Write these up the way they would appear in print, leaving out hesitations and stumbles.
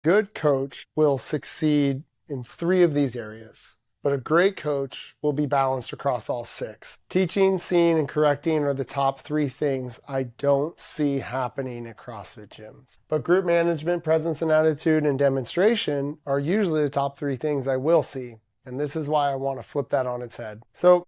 good coach will succeed in 3 of these areas, but a great coach will be balanced across all 6. Teaching, seeing, and correcting are the top 3 things I don't see happening at CrossFit gyms. But group management, presence and attitude, and demonstration are usually the top 3 things I will see. And this is why I want to flip that on its head. So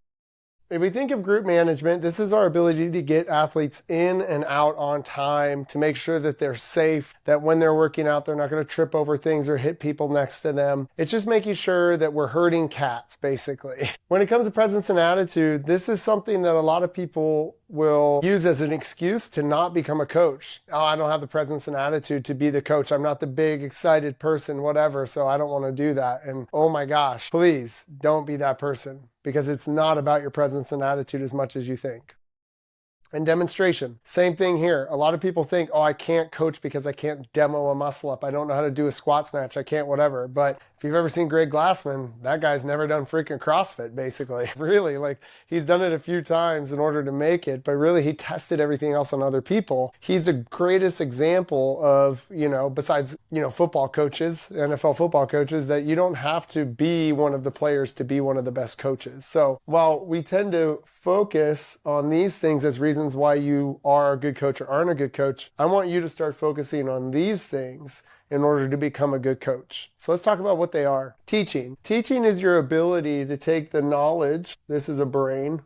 if we think of group management, this is our ability to get athletes in and out on time, to make sure that they're safe, that when they're working out, they're not going to trip over things or hit people next to them. It's just making sure that we're herding cats, basically. When it comes to presence and attitude, this is something that a lot of people will use as an excuse to not become a coach. Oh, I don't have the presence and attitude to be the coach. I'm not the big, excited person, whatever, so I don't want to do that. And oh my gosh, please don't be that person, because it's not about your presence and attitude as much as you think. And demonstration, same thing here. A lot of people think, oh, I can't coach because I can't demo a muscle up. I don't know how to do a squat snatch. I can't whatever. But if you've ever seen Greg Glassman, that guy's never done freaking CrossFit, basically. Really, like, he's done it a few times in order to make it, but really he tested everything else on other people. He's the greatest example of, besides, football coaches, NFL football coaches, that you don't have to be one of the players to be one of the best coaches. So while we tend to focus on these things as reasons why you are a good coach or aren't a good coach, I want you to start focusing on these things in order to become a good coach. So let's talk about what they are. Teaching. Teaching is your ability to take the knowledge. This is a brain.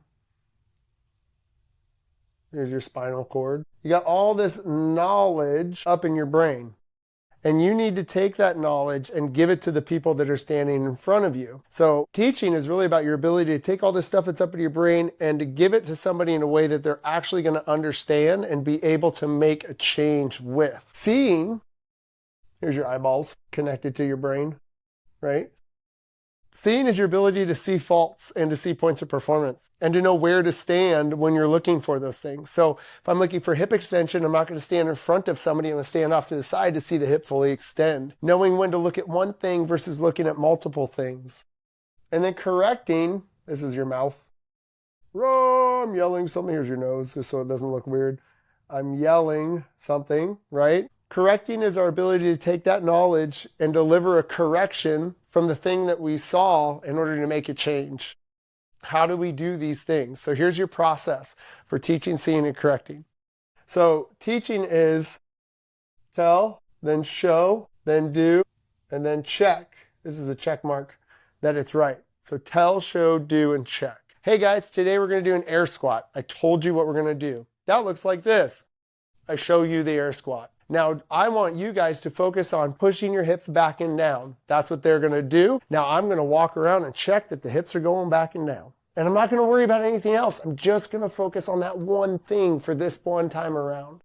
Here's your spinal cord. You got all this knowledge up in your brain. And you need to take that knowledge and give it to the people that are standing in front of you. So teaching is really about your ability to take all this stuff that's up in your brain and to give it to somebody in a way that they're actually going to understand and be able to make a change with. Seeing, here's your eyeballs connected to your brain, right? Seeing is your ability to see faults and to see points of performance and to know where to stand when you're looking for those things. So if I'm looking for hip extension, I'm not going to stand in front of somebody. I'm going to stand off to the side to see the hip fully extend. Knowing when to look at one thing versus looking at multiple things. And then correcting, this is your mouth. Oh, I'm yelling something. Here's your nose, just so it doesn't look weird. I'm yelling something, right? Correcting is our ability to take that knowledge and deliver a correction from the thing that we saw in order to make a change. How do we do these things? So here's your process for teaching, seeing, and correcting. So teaching is tell, then show, then do, and then check. This is a check mark that it's right. So tell, show, do, and check. Hey guys, today we're going to do an air squat. I told you what we're going to do. That looks like this. I show you the air squat. Now, I want you guys to focus on pushing your hips back and down. That's what they're going to do. Now, I'm going to walk around and check that the hips are going back and down. And I'm not going to worry about anything else. I'm just going to focus on that one thing for this one time around.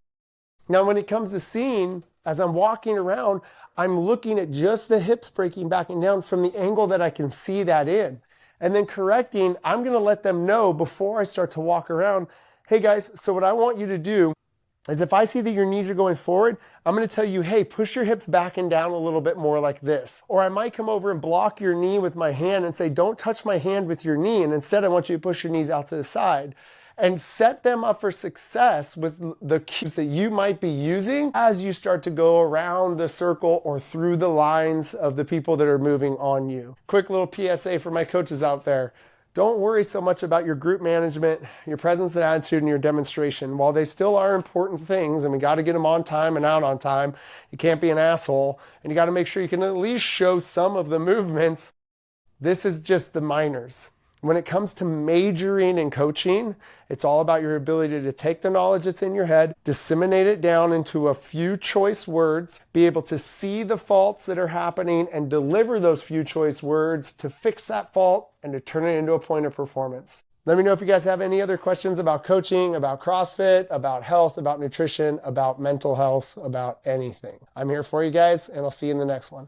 Now, when it comes to seeing, as I'm walking around, I'm looking at just the hips breaking back and down from the angle that I can see that in. And then correcting, I'm going to let them know before I start to walk around, hey guys, so what I want you to do is if I see that your knees are going forward, I'm going to tell you, hey, push your hips back and down a little bit more like this. Or I might come over and block your knee with my hand and say, don't touch my hand with your knee. And instead, I want you to push your knees out to the side and set them up for success with the cues that you might be using as you start to go around the circle or through the lines of the people that are moving on you. Quick little PSA for my coaches out there. Don't worry so much about your group management, your presence and attitude, and your demonstration. While they still are important things, and we got to get them on time and out on time, you can't be an asshole, and you got to make sure you can at least show some of the movements. This is just the minors. When it comes to majoring in coaching, it's all about your ability to take the knowledge that's in your head, disseminate it down into a few choice words, be able to see the faults that are happening and deliver those few choice words to fix that fault and to turn it into a point of performance. Let me know if you guys have any other questions about coaching, about CrossFit, about health, about nutrition, about mental health, about anything. I'm here for you guys, and I'll see you in the next one.